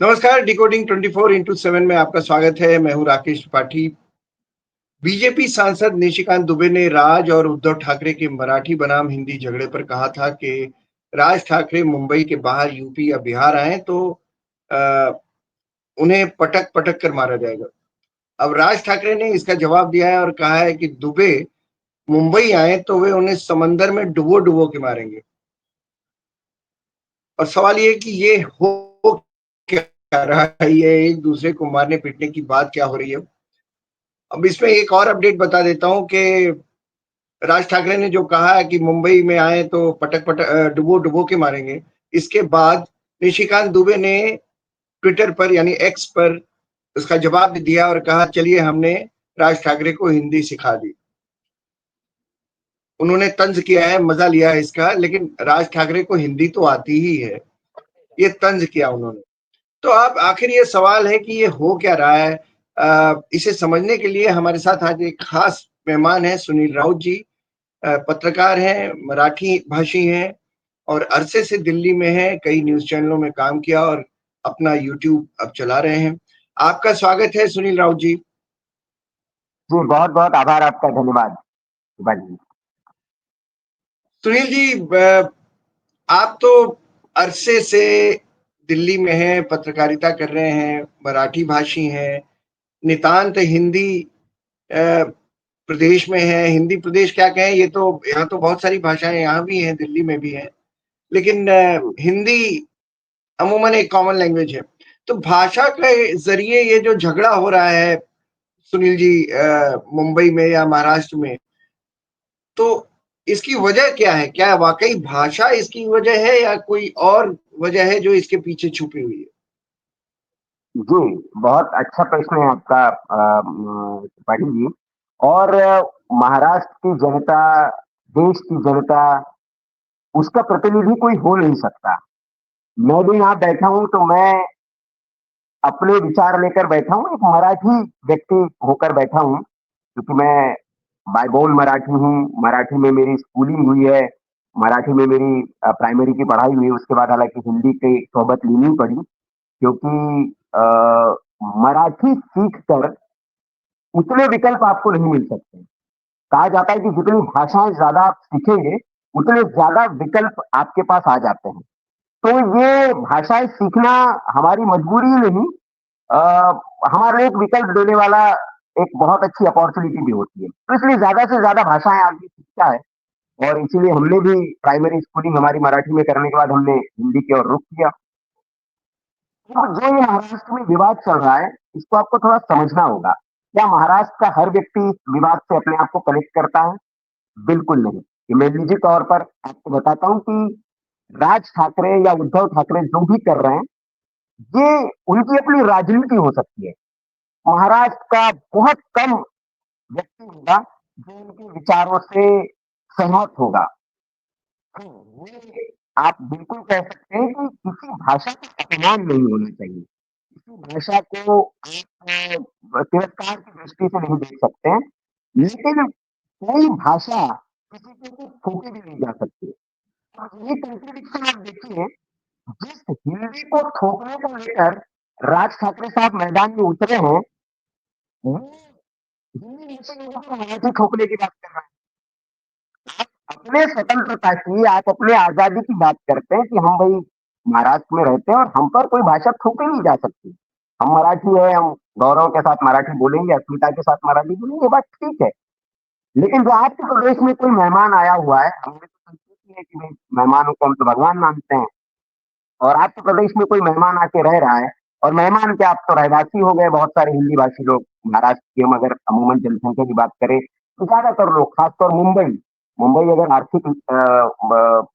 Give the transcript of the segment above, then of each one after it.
नमस्कार, decoding 24x7 में आपका स्वागत है। मैं हूं राकेश त्रिपाठी। बीजेपी सांसद निशिकांत दुबे ने राज और उद्धव ठाकरे के मराठी बनाम हिंदी झगड़े पर कहा था कि राज ठाकरे मुंबई के बाहर यूपी या बिहार आए तो अ, उन्हें पटक-पटक कर मारा जाएगा। अब राज ठाकरे ने इसका जवाब दिया है और कहा है कि दुबे मुंबई आए तो वे उन्हें समंदर में डुबो-डुबो के मारेंगे। और सवाल ये है कि ये हो क्या रहा है? ये एक दूसरे को मारने-पीटने की बात क्या हो रही है? अब इसमें एक और अपडेट बता देता हूँ कि राज ठाकरे ने जो कहा है कि मुंबई में आए तो डुबो-डुबो के मारेंगे। इसके बाद निशिकांत दुबे ने ट्विटर पर यानी एक्स पर उसका जवाब भी दिया और कहा चलिए हमने राज ठाकरे को हिंदी सिखा दी। उन्होंने तंज़ किया है, मज़ा लिया है इसका, लेकिन राज ठाकरे को हिंदी तो आती ही है। ये तंज़ किया उन्होंने। तो अब आखिर ये सवाल है कि ये हो क्या रहा है? इसे समझने के लिए हमारे साथ आज एक खास मेहमान हैं सुनील राउत जी। पत्रकार हैं, मराठी भाषी हैं और अरसे से दिल्ली में हैं, कई न्यूज़ चैनलों में काम किया और अपना यूट्यूब अब चला रहे हैं। आपका स्वागत है सुनील राउत जी। जी, बहुत-बहुत आभार आपका, धन्यवाद। शिवाजी जी। सुनील जी आप तो अरसे से दिल्ली में हैं, पत्रकारिता कर रहे हैं, मराठी भाषी हैं, नितांत हिंदी अ, प्रदेश में है, हिंदी प्रदेश क्या कहें, ये तो यहाँ तो बहुत सारी भाषाएँ यहाँ भी हैं, दिल्ली में भी हैं। लेकिन हिंदी अमूमन एक कॉमन लैंग्वेज है। तो भाषा के ज़रिए ये जो झगड़ा हो रहा है सुनील जी मुंबई में या महाराष्ट्र में, तो इसकी वजह क्या है? क्या वाक़ई भाषा इसकी वजह है या कोई और वजह है जो इसके पीछे छुपी हुई है? जी, बहुत अच्छा प्रश्न है आपका त्रिपाठी जी। और महाराष्ट्र की जनता, देश की जनता, उसका प्रतिनिधि कोई हो नहीं सकता। मैं भी यहाँ बैठा हूँ तो मैं अपने विचार लेकर बैठा हूँ, एक मराठी व्यक्ति होकर बैठा हूँ, क्योंकि मैं बाय बोर्न मराठी हूँ, मराठी में मेरी स्कूलिंग हुई है, मराठी में मेरी प्राइमरी की पढ़ाई हुई है, उसके बाद हालाँकि हिंदी की सोहबत लेनी पड़ी। क्योंकि मराठी सीख कर उतने विकल्प आपको नहीं मिल सकते। कहा जाता है कि जितनी भाषाएँ ज़्यादा आप सीखेंगे, उतने ज़्यादा विकल्प आपके पास आ जाते हैं। तो ये भाषाएँ सीखना हमारी मजबूरी नहीं, अ, हमारे लिए एक विकल्प देने वाला एक बहुत अच्छी अपॉर्च्युनिटी भी होती है। तो इसलिए ज़्यादा से ज़्यादा भाषाएँ आदमी सीखता है और इसीलिए हमने भी प्राइमरी स्कूलिंग हमारी मराठी में करने के बाद हमने हिंदी की ओर रुख किया। तो जो ये महाराष्ट्र में विवाद चल रहा है, इसको आपको थोड़ा समझना होगा। क्या महाराष्ट्र का हर व्यक्ति इस विवाद से अपने आप को कनेक्ट करता है? बिल्कुल नहीं। ये मैं निजी तौर पर आपको बताता हूँ कि राज ठाकरे या उद्धव ठाकरे जो भी कर रहे हैं, ये उनकी अपनी राजनीति हो सकती है। महाराष्ट्र का बहुत कम व्यक्ति होगा, जो उनके विचारों से सहमत होगा। ये आप बिल्कुल कह सकते हैं कि किसी भाषा का अपमान नहीं होना चाहिए। किसी भाषा को आप तिरस्कार की दृष्टि से नहीं देख सकते हैं, लेकिन कोई भाषा किसी के ऊपर थोपी भी नहीं जा सकती। अब ये कॉन्ट्रडिक्शन आप देखिए, जिस हिंदी को थोपने को लेकर राज ठाकरे साहब मैदान में उतरे हैं, वो हिंदी भाषी लोगों को मराठी थोपने की बात कर रहे हैं। आप अपने स्वतंत्रता की, आप अपने आज़ादी की बात करते हैं कि हम भई महाराष्ट्र में रहते हैं और हम पर कोई भाषा थोपी नहीं जा सकती। हम मराठी हैं, हम गौरव के साथ मराठी बोलेंगे, अस्मिता के साथ मराठी बोलेंगे, ये बात ठीक है। लेकिन जो आपके प्रदेश में कोई मेहमान आया हुआ है, हमारी तो संस्कृति है कि भई मेहमानों को हम तो भगवान मानते हैं, और आपके प्रदेश में कोई मेहमान आके रह रहा है, और मेहमान क्या, आप तो रहवासी हो गए, बहुत सारे हिंदी भाषी लोग महाराष्ट्र की, हम अगर अमूमन जनसंख्या की बात करें तो ज्यादातर लोग, खासतौर मुंबई, मुंबई अगर आर्थिक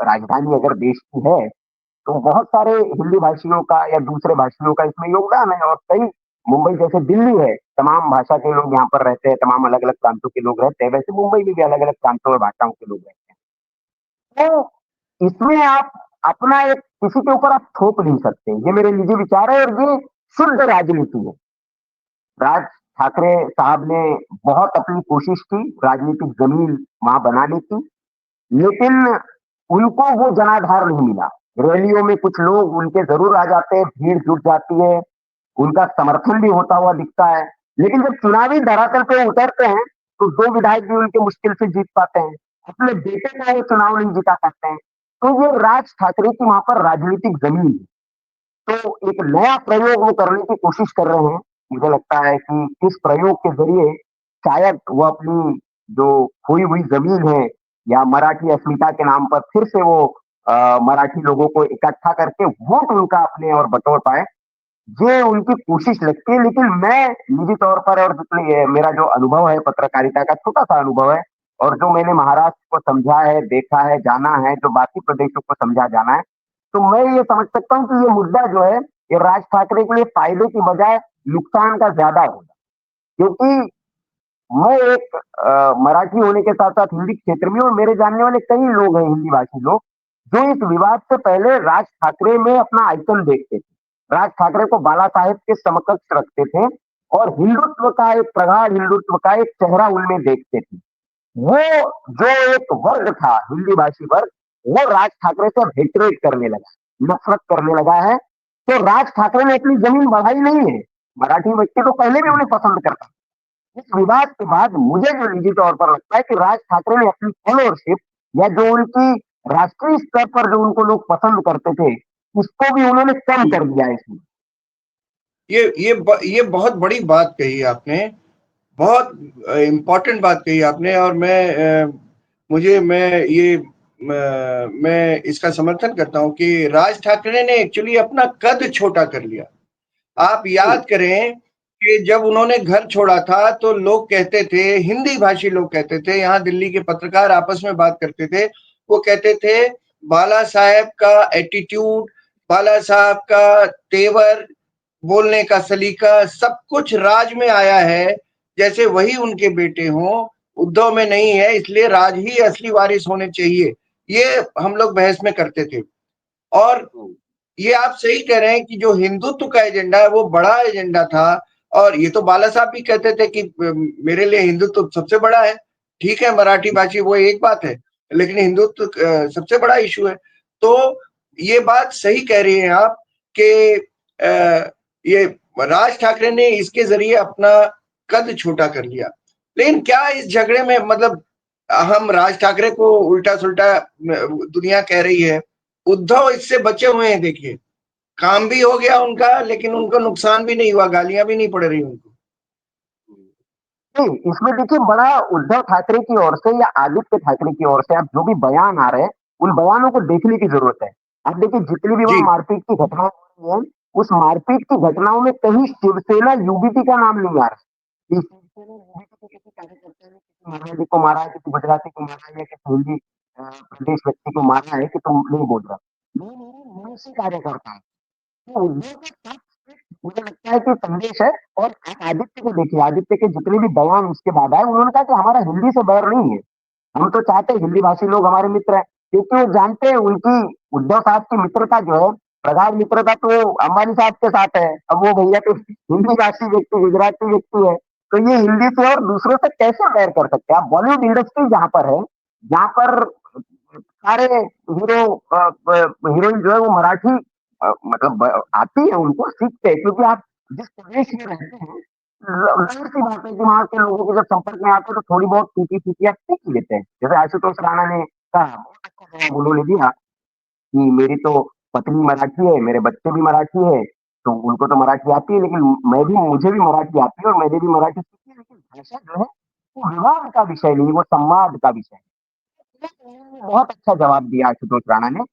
राजधानी अगर देश की है, तो बहुत सारे हिंदी भाषियों का या दूसरे भाषियों का इसमें योगदान है। और कई, मुंबई जैसे दिल्ली है, तमाम भाषा के लोग यहाँ पर रहते हैं, तमाम अलग अलग प्रांतों के लोग रहते हैं, वैसे मुंबई में भी अलग अलग प्रांतों और भाषाओं के लोग रहते हैं। तो इसमें आप अपना एक, किसी के ऊपर आप थोप नहीं सकते। ये मेरे निजी विचार है और ये शुद्ध राजनीति है। राज ठाकरे साहब ने बहुत अपनी कोशिश की, राजनीतिक जमीन वहां बनाने की, लेकिन उनको वो जनाधार नहीं मिला। रैलियों में कुछ लोग उनके ज़रूर आ जाते हैं, भीड़ जुट जाती है, उनका समर्थन भी होता हुआ दिखता है। लेकिन जब चुनावी धरातल पे उतरते हैं, तो 2 विधायक भी उनके मुश्किल से जीत पाते हैं। अपने बेटे का वो चुनाव नहीं जीता पाते हैं। तो ये राज ठाकरे की वहाँ पर राजनीतिक ज़मीन है। तो एक नया प्रयोग वो करने की कोशिश कर रहे हैं। मुझे लगता है कि इस प्रयोग के ज़रिए शायद वो अपनी जो खोई हुई ज़मीन है या मराठी अस्मिता के नाम पर फिर से वो मराठी लोगों को इकट्ठा करके वोट उनका अपने और बटोर पाएँ। ये उनकी कोशिश लगती है, लेकिन मैं निजी तौर पर और जितनी मेरा जो अनुभव है पत्रकारिता का छोटा-सा अनुभव है और जो मैंने महाराष्ट्र को समझा है, देखा है, जाना है, जो बाकी प्रदेशों को समझा जाना है, तो मैं ये समझ सकता हूँ कि ये मुद्दा जो है, ये राज ठाकरे के लिए फ़ायदे की बजाय नुकसान का ज़्यादा होगा। क्योंकि मैं एक मराठी होने के साथ-साथ हिंदी क्षेत्र में और मेरे जानने वाले कई लोग हैं हिंदी भाषी लोग, जो इस विवाद से पहले राज ठाकरे में अपना आइकन देखते थे। राज ठाकरे को बाला साहेब के समकक्ष रखते थे और हिंदुत्व का एक प्रगाढ़ हिंदुत्व का एक चेहरा उनमें देखते थे। वो जो एक वर्ग था, हिंदी भाषी वर्ग, वो राज ठाकरे से हेट्रेट करने लगा, नफ़रत करने लगा है। तो राज ठाकरे ने अपनी ज़मीन बढ़ाई नहीं है। मराठी व्यक्ति तो पहले भी उन्हें पसंद करता। इस विवाद के बाद मुझे जो निजी तौर पर लगता है कि राज ठाकरे ने अपनी फॉलोअरशिप या जो उनकी राष्ट्रीय स्तर पर जो उनको लोग पसंद करते थे, उसको भी उन्होंने कम कर दिया है इसमें। ये बहुत बड़ी बात कही आपने, बहुत इम्पोर्टेंट बात कही आपने और मैं इसका समर्थन करता हूँ कि राज ठाकरे ने एक्चुअली अपना कद छोटा कर लिया। आप याद करें कि जब उन्होंने घर छोड़ा था तो लोग कहते थे, हिंदी भाषी लोग कहते थे, यहाँ दिल्ली के पत्रकार आपस में बात करते थे, वो कहते थे बाला साहेब का एटीट्यूड, बाला साहब का तेवर, बोलने का सलीका सब कुछ राज में आया है, जैसे वही उनके बेटे हों, उद्धव में नहीं है, इसलिए राज ही असली वारिस होने चाहिए। ये हम लोग बहस में करते थे और ये आप सही कह रहे हैं कि जो हिंदुत्व का एजेंडा है वो बड़ा एजेंडा था और ये तो बाला साहब भी कहते थे कि मेरे लिए हिंदुत्व सबसे बड़ा है। ठीक है, मराठी भाषी वो एक बात है, लेकिन हिंदुत्व सबसे बड़ा इश्यू है। तो ये बात सही कह रही हैं आप कि ये राज ठाकरे ने इसके ज़रिए अपना कद छोटा कर लिया। लेकिन क्या इस झगड़े में मतलब हम राज ठाकरे को उल्टा-सुल्टा दुनिया कह रही है, उद्धव इससे बचे हुए हैं देखिए। काम भी हो गया उनका लेकिन उनको नुकसान भी नहीं हुआ, गालियाँ भी नहीं पड़ रही उनको। नहीं, इसमें देखिए बड़ा उद्धव ठाकरे की ओर से या आदित्य ठाकरे की ओर से अब जो भी बयान आ रहे हैं, उन बयानों को देखने की ज़रूरत है। अब देखिए जितनी भी जी, वहाँ मारपीट की घटनाएँ हो रही हैं, उस मारपीट की घटनाओं में कहीं शिवसेना यूबीटी का नाम नहीं आ रहा। कि शिवसेना यूबीटी के किसी कार्यकर्ता ने किसी मारवाड़ी को मारा है, किसी गुजराती को मारा है या किसी हिंदी प्रदेश व्यक्ति को मारा है कि तुम नहीं बोल रहा। ये मेरे मनुष्य कार्यकर्ता है। तो उद्धव का मुझे लगता है कि संदेश है और आप आदित्य को देखिए, आदित्य के जितने भी बयान उसके बाद आए, उन्होंने कहा कि हमारा हिंदी से बैर नहीं है। हम तो चाहते हैं हिंदी भाषी लोग हमारे मित्र हैं, क्योंकि वो जानते हैं उनकी उद्धव साहब की मित्रता जो है, प्रगाढ़ मित्रता तो अंबानी साहब के साथ है। अब वो भैया तो हिंदी भाषी व्यक्ति, गुजराती व्यक्ति है, तो ये हिंदी से और दूसरों से कैसे बैर कर सकते हैं? आप बॉलीवुड इंडस्ट्री जहाँ पर है, जहाँ पर सारे हीरोइन जो है वो मराठी मतलब आती है उनको सीखते हैं क्योंकि आप जिस प्रदेश में रहते हैं जाहिर सी बात है कि वहाँ के लोगों के जब संपर्क में आते हैं तो थोड़ी बहुत टूटी फूटी आप सीख ही लेते हैं जैसे आशुतोष राणा ने कहा बहुत अच्छा जवाब उन्होंने दिया कि मेरी तो पत्नी मराठी है मेरे बच्चे भी मराठी है तो उनको तो मराठी आती है लेकिन मैं भी मुझे भी मराठी आती है और मैंने भी मराठी सीखी है लेकिन भाषा जो है वो विवाद का विषय नहीं वो संवाद का विषय है बहुत अच्छा जवाब दिया आशुतोष राणा ने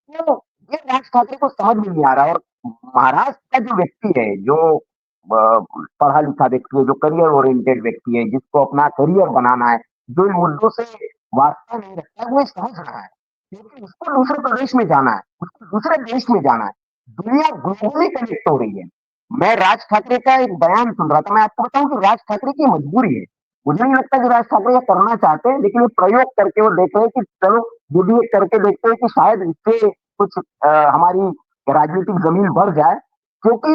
तो ये राज ठाकरे को समझ में नहीं आ रहा है और महाराष्ट्र का जो व्यक्ति है, जो पढ़ा लिखा व्यक्ति है, जो करियर ओरिएंटेड व्यक्ति है, जिसको अपना करियर बनाना है, जो इन मुद्दों से वास्ता नहीं रखता है, वो ये समझ रहा है। क्योंकि उसको दूसरे प्रदेश में जाना है, उसको दूसरे देश में जाना है। दुनिया ग्लोबली कनेक्ट हो रही है। मैं राज ठाकरे का एक बयान सुन रहा था, मैं आपको बताऊँ कि राज ठाकरे की मजबूरी है। मुझे नहीं लगता कि राज ठाकरे ये करना चाहते हैं, लेकिन ये प्रयोग करके वो देख रहे हैं कि चलो ये भी एक करके देखते हैं कि शायद इससे कुछ हमारी राजनीतिक ज़मीन बढ़ जाए। क्योंकि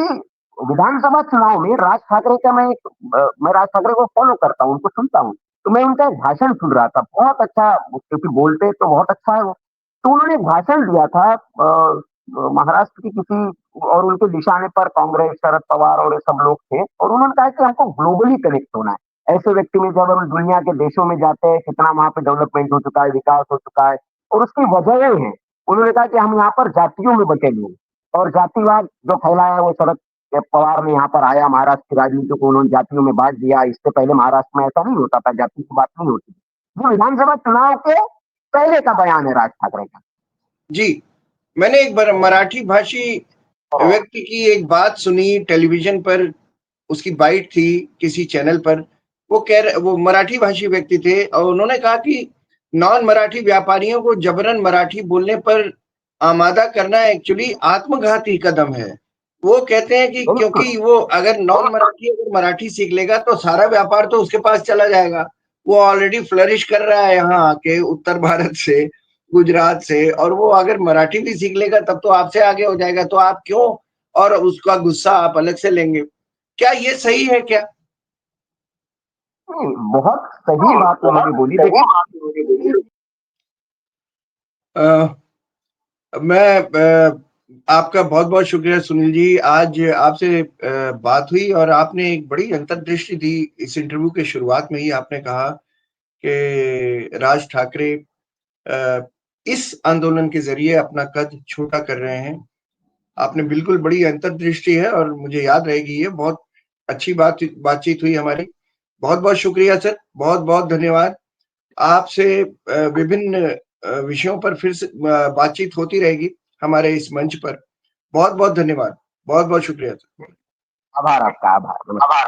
विधानसभा चुनाव में राज ठाकरे का मैं राज ठाकरे को फ़ॉलो करता हूँ, उनको सुनता हूँ। तो मैं उनका एक भाषण सुन रहा था, बहुत अच्छा क्योंकि बोलते तो बहुत अच्छा है वो। तो उन्होंने भाषण दिया था महाराष्ट्र की किसी, और उनके निशाने पर कांग्रेस, शरद पवार और ये सब लोग थे, और उन्होंने कहा कि हमको ग्लोबली कनेक्ट होना है। ऐसे व्यक्ति में जब हम दुनिया के देशों में जाते हैं, कितना वहां पे डेवलपमेंट हो चुका है, विकास हो चुका है, और उसकी वजहें हैं। उन्होंने कहा कि हम यहाँ पर जातियों में बटे हुए हैं, और जातिवाद जो फैलाया है वो शरद पवार ने यहाँ पर आया, महाराष्ट्र की राजनीति को उन्होंने जातियों में बांट दिया। इससे पहले महाराष्ट्र में ऐसा नहीं होता था, जाति की बात नहीं होती। वो विधानसभा चुनाव के पहले का बयान है राज ठाकरे का। जी, मैंने एक बार मराठी भाषी व्यक्ति की एक बात सुनी टेलीविजन पर, उसकी बाइट थी किसी चैनल पर। वो मराठी भाषी व्यक्ति थे और उन्होंने कहा कि नॉन मराठी व्यापारियों को जबरन मराठी बोलने पर आमादा करना एक्चुअली आत्मघाती कदम है। वो कहते हैं कि बिल्कुल। क्योंकि वो अगर नॉन मराठी अगर मराठी सीख लेगा तो सारा व्यापार तो उसके पास चला जाएगा। वो ऑलरेडी फ्लरिश कर रहा है यहाँ आके उत्तर भारत से, गुजरात से, और वो अगर मराठी भी सीख लेगा तब तो आपसे आगे हो जाएगा। तो आप क्यों और उसका गुस्सा आप अलग से लेंगे? क्या ये सही है क्या? नहीं, बहुत सही बात उन्होंने बोली। देखिए, अ, मैं आपका बहुत-बहुत शुक्रिया सुनील जी। आज आपसे बात हुई और आपने एक बड़ी अंतर्दृष्टि दी। इस इंटरव्यू के शुरुआत में ही आपने कहा कि राज ठाकरे अ, इस आंदोलन के ज़रिए अपना कद छोटा कर रहे हैं। आपने बिल्कुल बड़ी अंतर्दृष्टि है और मुझे याद रहेगी ये। बहुत अच्छी बातचीत हुई हमारी। बहुत-बहुत शुक्रिया सर, बहुत-बहुत धन्यवाद। आपसे विभिन्न विषयों पर फिर से बातचीत होती रहेगी हमारे इस मंच पर। बहुत-बहुत धन्यवाद। बहुत-बहुत शुक्रिया सर। आभार आपका, आभार। नमस्कार।